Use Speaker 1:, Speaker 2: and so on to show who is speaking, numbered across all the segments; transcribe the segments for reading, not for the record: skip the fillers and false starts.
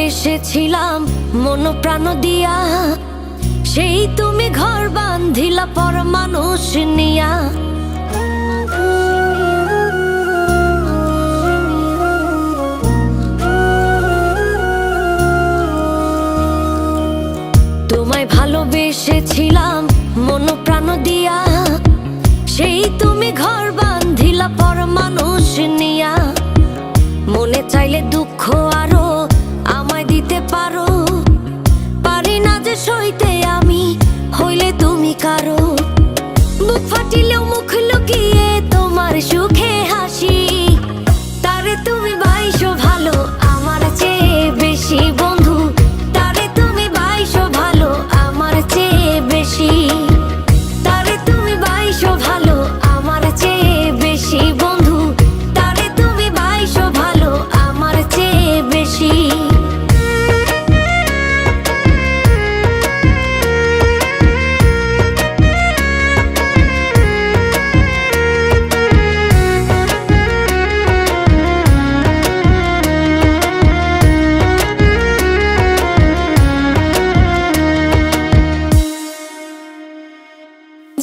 Speaker 1: ভালোবেসেছিলাম মন প্রাণ দিয়া, সেই তুমি ঘর বাঁধিলা পর মানুষ নিয়া। তোমায় ভালোবেসেছিলাম মন প্রাণ দিয়া, সেই তুমি ঘর বাঁধিলা পর মানুষ নিয়া। মনে চাইলে দুঃখ আরো আমায় দিতে পারো, পারি না যে সইতে আমি হইলে তুমি কারো। বুক ফাটিলেও মুখ লুকিয়ে তোমার সুখে হাসি, তারে তুমি বাইসো ভালো আমার চেয়ে বেশি বন্ধু, তারে তুমি বাইসো ভালো আমার চেয়ে বেশি, তারে তুমি বাইসো ভালো আমার চেয়ে বেশি বন্ধু, তারে তুমি বাইসো ভালো আমার চেয়ে বেশি।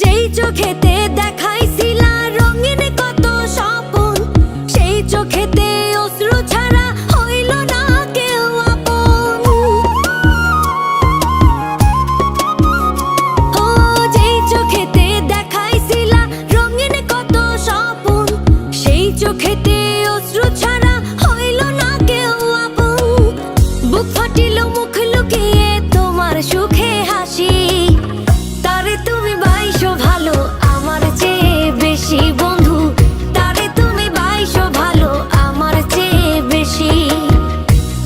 Speaker 1: যেই চোখেতে দেখাইছিলা রঙিন কত স্বপন, সেই চোখেতে অশ্রু ছাড়া হইল না কেউ আপন। ও যেই চোখেতে দেখাইছিলা রঙিন কত স্বপন, সেই চোখেতে অশ্রু ছাড়া হইল না কেউ আপন। বুক ফাটিল মুখ লুকিয়ে তোমার সুখে হাসি, তারে তুমি বাইসো ভালো আমার চেয়ে বেশি বন্ধু, তারে তুমি বাইসো ভালো আমার চেয়ে বেশি,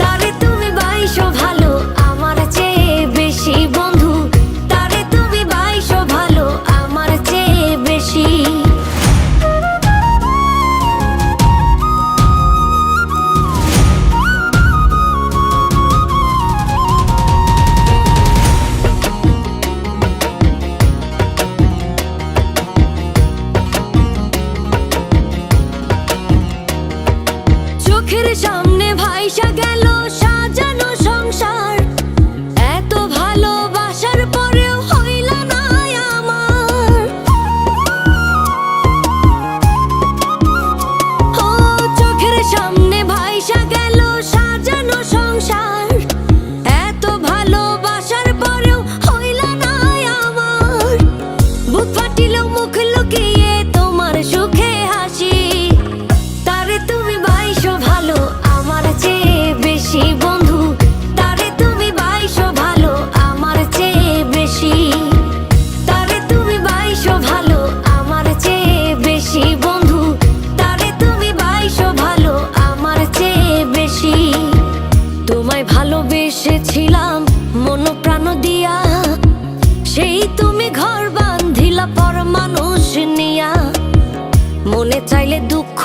Speaker 1: তারে তুমি বাইসো ভালো আমার চেয়ে বেশি বন্ধু, তারে তুমি বাইসো ভালো আমার চেয়ে বেশি। চোখের সামনে ভাইসা গেল সাজানো সংসার, এত ভালোবাসার পরেও হইল না আমার। ও চোখের সামনে ভাইসা গেল সাজানো সংসার, এত ভালোবাসার পরেও হইল না আমার। বুক ফাটিল মুখ লুকিয়ে তোমার সুখে হাসি, তারে তুমি বাইসো ভালো আমার চেয়ে বেশি বন্ধু, তারে তুমি বাইসো ভালো আমার চেয়ে বেশি, তারে তুমি বাইসো ভালো আমার চেয়ে বেশি বন্ধু, তারে তুমি বাইসো ভালো আমার চেয়ে বেশি। তোমায় ভালোবেসেছিলাম মন প্রাণ দিয়া, সেই তুমি ঘর বাঁধিলা পর মানুষ নিয়া। মনে চাইলে দুঃখ